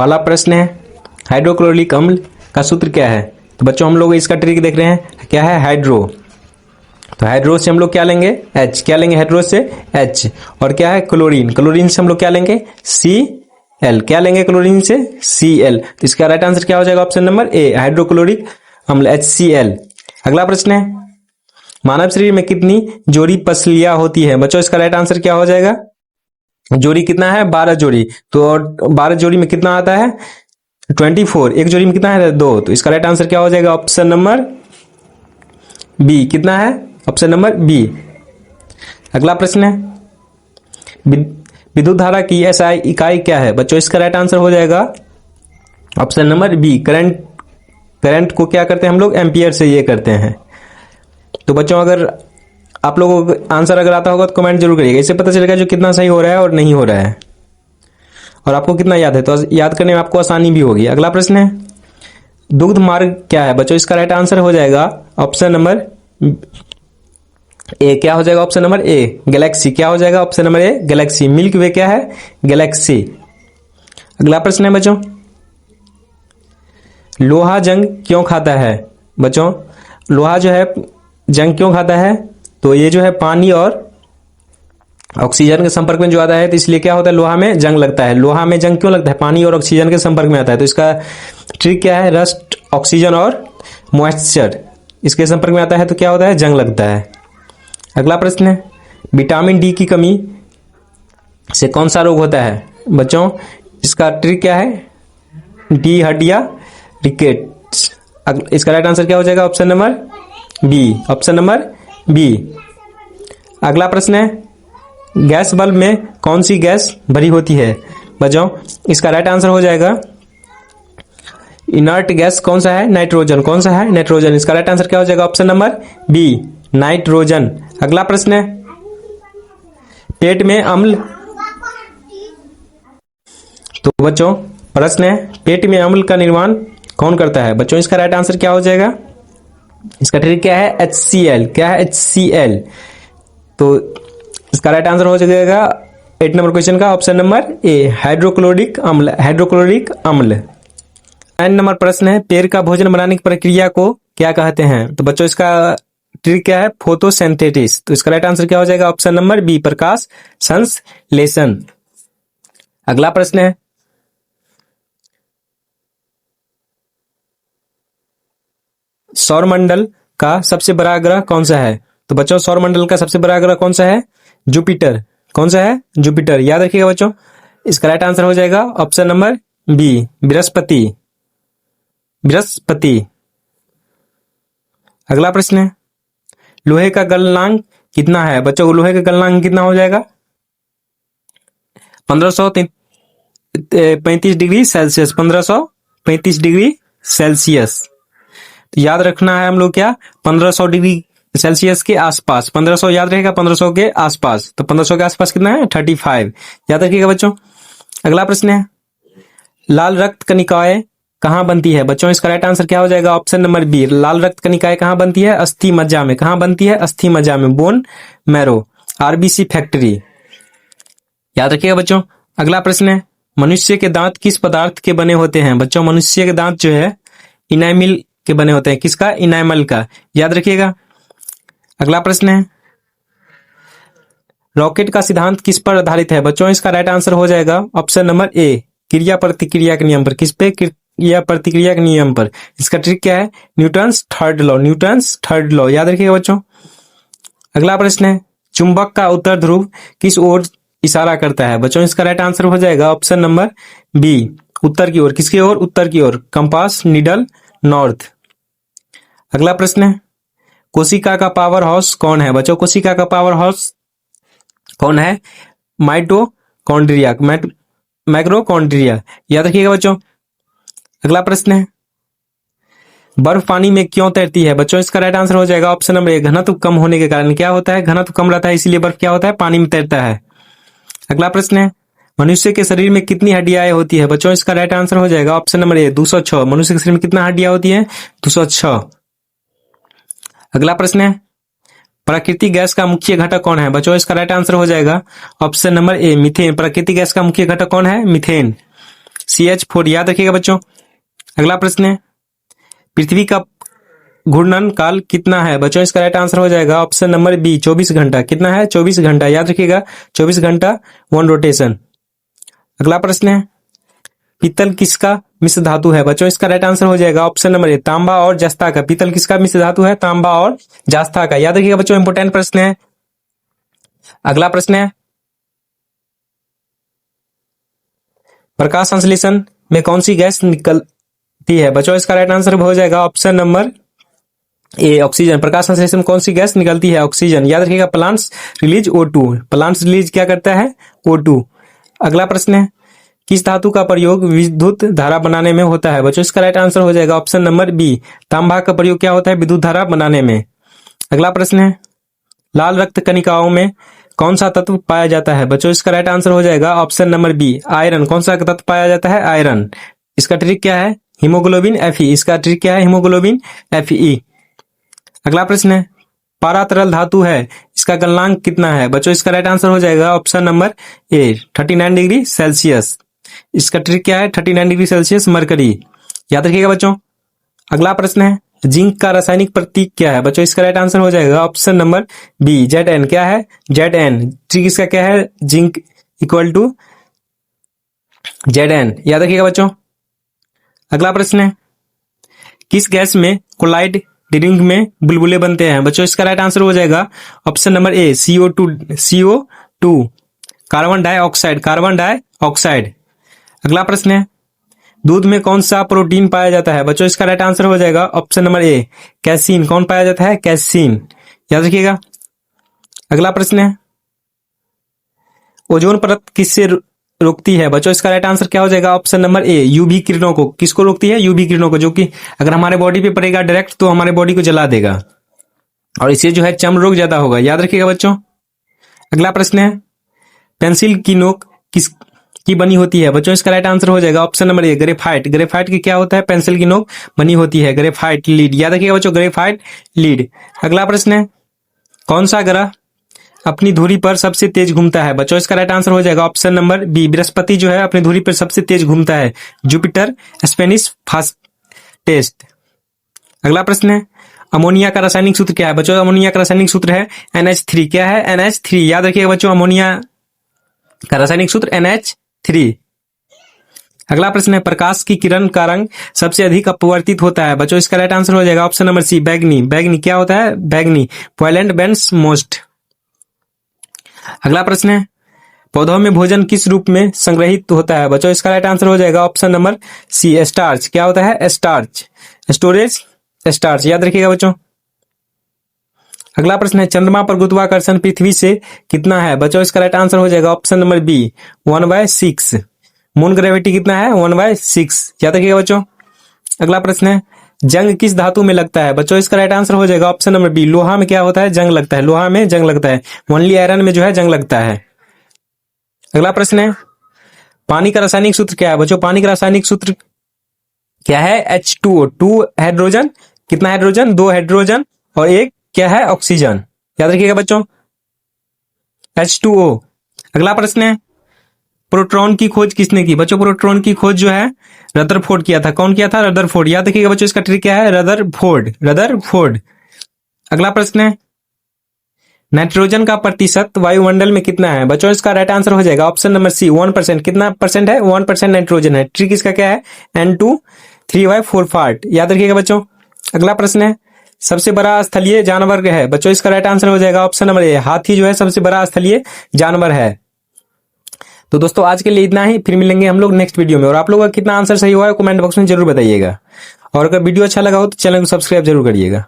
पहला प्रश्न है हाइड्रोक्लोरिक अम्ल का सूत्र क्या है। तो बच्चों हम लोग इसका ट्रिक देख रहे हैं, क्या है हाइड्रो। तो हाइड्रो से हम लोग क्या लेंगे H, क्या लेंगे हाइड्रो से H। और क्या है क्लोरीन, क्लोरीन से हम लोग क्या लेंगे Cl, क्या लेंगे क्लोरीन से Cl। तो इसका राइट आंसर क्या हो जाएगा ऑप्शन नंबर ए हाइड्रोक्लोरिक अम्ल HCl। अगला प्रश्न है मानव शरीर में कितनी जोड़ी पसलियां होती है। बच्चों इसका राइट आंसर क्या हो जाएगा, जोड़ी कितना है 12 जोड़ी। तो 12 जोड़ी में कितना आता है 24, एक जोड़ी में कितना है 2। तो इसका राइट आंसर क्या हो जाएगा ऑप्शन नंबर बी, कितना है ऑप्शन नंबर बी। अगला प्रश्न है विद्युत धारा की एसआई इकाई क्या है। बच्चों इसका राइट आंसर हो जाएगा ऑप्शन नंबर बी करंट को क्या करते हैं हम लोग एम्पियर से ये करते हैं। तो बच्चों अगर आप लोगों को आंसर अगर आता होगा तो कमेंट जरूर करिएगा, इससे पता चलेगा जो कितना सही हो रहा है और नहीं हो रहा है और आपको कितना याद है, तो याद करने में आपको आसानी भी होगी। अगला प्रश्न है दुग्ध मार्ग क्या है। बच्चों इसका राइट आंसर हो जाएगा ऑप्शन नंबर ए, क्या हो जाएगा ऑप्शन नंबर ए गैलेक्सी, क्या हो जाएगा option number A galaxy. Milky Way क्या है गैलेक्सी। अगला प्रश्न है बच्चों लोहा जंग क्यों खाता है। बच्चों लोहा जो है जंग क्यों खाता है, तो ये जो है पानी और ऑक्सीजन के संपर्क में जो आता है, तो इसलिए क्या होता है लोहा में जंग लगता है। लोहा में जंग क्यों लगता है, पानी और ऑक्सीजन के संपर्क में आता है। तो इसका ट्रिक क्या है, रस्ट ऑक्सीजन और मॉइस्चर इसके संपर्क में आता है तो क्या होता है जंग लगता है। अगला प्रश्न है विटामिन डी की कमी से कौन सा रोग होता है। बच्चों इसका ट्रिक क्या है, डी हड्डिया रिकेट्स। इसका राइट आंसर क्या हो जाएगा option number B, option number B. अगला प्रश्न है गैस बल्ब में कौन सी गैस भरी होती है। बच्चों इसका राइट आंसर हो जाएगा इनर्ट गैस कौन सा है नाइट्रोजन, कौन सा है नाइट्रोजन। इसका राइट आंसर क्या हो जाएगा ऑप्शन नंबर बी नाइट्रोजन। अगला प्रश्न है पेट में अम्ल, तो बच्चों प्रश्न है पेट में अम्ल का निर्माण कौन करता है। बच्चों इसका राइट आंसर क्या हो जाएगा, इसका ट्रिक क्या है HCl, क्या है HCl। तो इसका राइट आंसर हो जाएगा 8 नंबर क्वेश्चन का ऑप्शन नंबर ए हाइड्रोक्लोरिक अम्ल, हाइड्रोक्लोरिक अम्ल। 9 नंबर प्रश्न है पेड़ का भोजन बनाने की प्रक्रिया को क्या कहते हैं। तो बच्चों इसका ट्रिक क्या है फोटोसिंथेसिस। तो इसका राइट आंसर क्या हो जाएगा ऑप्शन नंबर बी प्रकाश संश्लेषण। अगला प्रश्न है सौरमंडल का सबसे बड़ा ग्रह कौन सा है। तो बच्चों सौरमंडल का सबसे बड़ा ग्रह कौन सा है जुपिटर, कौन सा है जुपिटर, याद रखिएगा बच्चों। इसका राइट आंसर हो जाएगा ऑप्शन नंबर बी बृहस्पति, बृहस्पति। अगला प्रश्न है लोहे का गलनांक कितना है। बच्चों लोहे का गलनांक कितना हो जाएगा 1535 डिग्री सेल्सियस, 1535 डिग्री सेल्सियस। तो याद रखना है हम लोग क्या 1500 डिग्री सेल्सियस के आसपास, 1500 याद रहेगा 1500 के आसपास। तो 1500 के आसपास कितना है 35, याद रखिएगा बच्चों। अगला प्रश्न है लाल रक्त कणिकाएं कहां बनती है। बच्चों इसका राइट आंसर क्या हो जाएगा ऑप्शन नंबर बी लाल रक्त कणिकाएं कहां बनती है अस्थि मज्जा में, कहां बनती है अस्थि मज्जा में, बोन मैरो RBC फैक्ट्री, याद रखिएगा बच्चों। अगला प्रश्न है मनुष्य के दांत किस पदार्थ के बने होते हैं। बच्चों मनुष्य के दांत जो है इनामिल के बने होते हैं, किसका इनामल का, याद रखिएगा। अगला प्रश्न है रॉकेट का सिद्धांत किस पर आधारित है। बच्चों इसका राइट आंसर हो जाएगा ऑप्शन नंबर ए क्रिया प्रतिक्रिया के नियम पर, किस पे क्रिया प्रतिक्रिया के नियम पर। इसका ट्रिक क्या है Newton's third law, Newton's third law, याद रखिएगा बच्चों। अगला प्रश्न है चुंबक का उत्तर ध्रुव किस ओर इशारा करता है। बच्चों इसका राइट आंसर हो जाएगा ऑप्शन नंबर बी उत्तर की ओर, किसकी ओर उत्तर की ओर, कंपास नीडल नॉर्थ। अगला प्रश्न है कोशिका का पावर हाउस कौन है। बच्चों कोशिका का पावर हाउस कौन है माइटोकॉन्ड्रिया, माइक्रोकॉन्ड्रिया, याद रखिएगा बच्चों। अगला प्रश्न है बर्फ पानी में क्यों तैरती है। बच्चों इसका राइट आंसर हो जाएगा ऑप्शन नंबर ए घनत्व कम होने के कारण, क्या होता है घनत्व कम रहता है इसलिए बर्फ क्या होता है पानी में तैरता है। अगला प्रश्न है मनुष्य के शरीर में कितनी हड्डियां होती है। बच्चों इसका राइट आंसर हो जाएगा ऑप्शन नंबर ए 206, मनुष्य के शरीर में कितना हड्डियां होती है 206। अगला प्रश्न है प्राकृतिक गैस का मुख्य घटक कौन है। बच्चों इसका राइट आंसर हो जाएगा ऑप्शन नंबर ए मीथेन, प्राकृतिक गैस का मुख्य घटक कौन है मीथेन। CH4। याद रखिएगा बच्चों। अगला प्रश्न है, पृथ्वी का घूर्णन काल कितना है? बच्चों इसका राइट आंसर हो जाएगा ऑप्शन नंबर बी 24 घंटा। कितना है? 24 घंटा। याद रखिएगा 24 घंटा 1 रोटेशन। अगला प्रश्न है, पीतल किसका मिश्र धातु है? बच्चों इसका राइट आंसर हो जाएगा ऑप्शन नंबर ए तांबा और जस्ता का। पीतल किसका मिश्र धातु है? तांबा और जस्ता का। याद रखिएगा बच्चों, इंपोर्टेंट प्रश्न है। अगला प्रश्न है, प्रकाश संश्लेषण में कौन सी गैस निकलती है? बच्चों इसका राइट आंसर हो जाएगा ऑप्शन नंबर ए ऑक्सीजन। प्रकाश संश्लेषण में कौन सी गैस निकलती है? ऑक्सीजन। याद रखिएगा plants release O2। Plants release क्या करता है? O2। अगला प्रश्न है, किस धातु का प्रयोग विद्युत धारा बनाने में होता है? बच्चों इसका राइट आंसर हो जाएगा ऑप्शन नंबर बी तांबा का प्रयोग क्या होता है? विद्युत धारा बनाने में। अगला प्रश्न है, लाल रक्त कणिकाओं में कौन सा तत्व पाया जाता है? बच्चों इसका राइट आंसर हो जाएगा ऑप्शन नंबर बी आयरन। कौन सा तत्व पाया जाता है? आयरन। इसका ट्रिक क्या है? Haemoglobin Fe। इसका ट्रिक क्या है? Haemoglobin Fe। अगला प्रश्न है, पारा तरल धातु है, इसका गलनांक कितना है? बच्चों इसका राइट आंसर हो जाएगा ऑप्शन नंबर ए 39 डिग्री सेल्सियस। इसका ट्रिक क्या है? 39 डिग्री सेल्सियस मरकरी। याद रखिएगा बच्चों। अगला प्रश्न है, जिंक का रासायनिक प्रतीक क्या है? बच्चों इसका राइट आंसर हो जाएगा ऑप्शन नंबर बी Zn। क्या है? Zn। ट्रिक इसका क्या है? Zinc equal to Zn। याद रखिएगा बच्चों। अगला प्रश्न है, किस गैस में कोलाइड ड्रिंक में बुलबुले बनते हैं? बच्चों इसका राइट आंसर हो जाएगा ऑप्शन नंबर ए CO2 carbon dioxide. Carbon dioxide. अगला प्रश्न है, दूध में कौन सा प्रोटीन पाया जाता है? बच्चों इसका राइट आंसर हो जाएगा ऑप्शन नंबर ए कैसीन। कौन पाया जाता है? कैसीन। याद रखिएगा। अगला प्रश्न है, ओजोन परत किससे रोकती है? बच्चों इसका राइट आंसर क्या हो जाएगा ऑप्शन नंबर ए यूवी किरणों को। किसको रोकती है? यूवी किरणों को, जो कि अगर हमारे बॉडी पे पड़ेगा डायरेक्ट तो हमारे बॉडी को जला देगा और इससे जो है चर्म रोग ज्यादा होगा। याद रखिएगा बच्चों। अगला प्रश्न है, पेंसिल की नोक किस की बनी होती है? बच्चों इसका राइट आंसर हो जाएगा ऑप्शन नंबर ए ग्रेफाइट। ग्रेफाइट की क्या होता है? पेंसिल की नोक बनी होती है ग्रेफाइट लीड। याद रखिएगा बच्चों ग्रेफाइट लीड। अगला प्रश्न है, कौन सा ग्रह अपनी धुरी पर सबसे तेज घूमता है? बच्चों इसका राइट आंसर हो जाएगा ऑप्शन नंबर बी बृहस्पति जो है अपनी धुरी पर सबसे तेज घूमता है। Jupiter Spanish fastest. अगला प्रश्न है, अमोनिया का रासायनिक सूत्र क्या है? बच्चों अमोनिया का रासायनिक सूत्र है NH3। क्या है? NH3। याद रखिएगा बच्चों अमोनिया का रासायनिक सूत्र NH3। अगला प्रश्न है, प्रकाश की किरण का रंग सबसे अधिक अपवर्तित होता है? बच्चों इसका राइट आंसर हो जाएगा ऑप्शन नंबर सी बैगनी। बैगनी क्या होता है? बैगनी। Violent bends most. अगला प्रश्न है, पौधों में भोजन किस रूप में संग्रहित होता है? बच्चों इसका राइट आंसर हो जाएगा ऑप्शन नंबर सी स्टार्च। क्या होता है? स्टार्च। Storage starch. याद रखिएगा बच्चों। अगला प्रश्न है, चंद्रमा पर गुरुत्वाकर्षण पृथ्वी से कितना है? बच्चों इसका राइट आंसर हो जाएगा option number B 1/6। Moon gravity कितना है? 1/6। याद रखिएगा बच्चों। अगला प्रश्न है, जंग किस धातु में लगता है? बच्चों इसका राइट आंसर हो जाएगा ऑप्शन नंबर बी लोहा में क्या होता है? जंग लगता है। लोहा में जंग लगता है। ओनली आयरन में जो है जंग लगता है। अगला प्रश्न है, पानी का रासायनिक सूत्र क्या है? बच्चों पानी का रासायनिक सूत्र क्या है? H2O। 2 हाइड्रोजन। कितना हाइड्रोजन? 2 हाइड्रोजन और एक क्या है? ऑक्सीजन। याद रखिएगा बच्चों H2O। अगला प्रश्न है, प्रोटॉन की खोज किसने की? बच्चों प्रोटॉन की खोज जो है रदरफोर्ड किया था। कौन किया था? रदरफोर्ड। याद रखिएगा बच्चों इसका ट्रिक क्या है? रदरफोर्ड। अगला प्रश्न है, नाइट्रोजन का प्रतिशत वायुमंडल में कितना है? बच्चों इसका राइट आंसर हो जाएगा ऑप्शन नंबर सी 1%। कितना परसेंट है? 1% नाइट्रोजन है। ट्रिक इसका क्या है? N2 3/4 part. याद रखिएगा बच्चों। अगला प्रश्न है, सबसे बड़ा स्थलीय जानवर है? बच्चों इसका राइट आंसर हो जाएगा ऑप्शन नंबर ए हाथी जो है सबसे बड़ा स्थलीय जानवर है। तो दोस्तों आज के लिए इतना ही, फिर मिलेंगे हम लोग नेक्स्ट वीडियो में। और आप लोगों का कितना आंसर सही हुआ है कमेंट बॉक्स में जरूर बताइएगा। और अगर वीडियो अच्छा लगा हो तो चैनल को सब्सक्राइब जरूर करिएगा।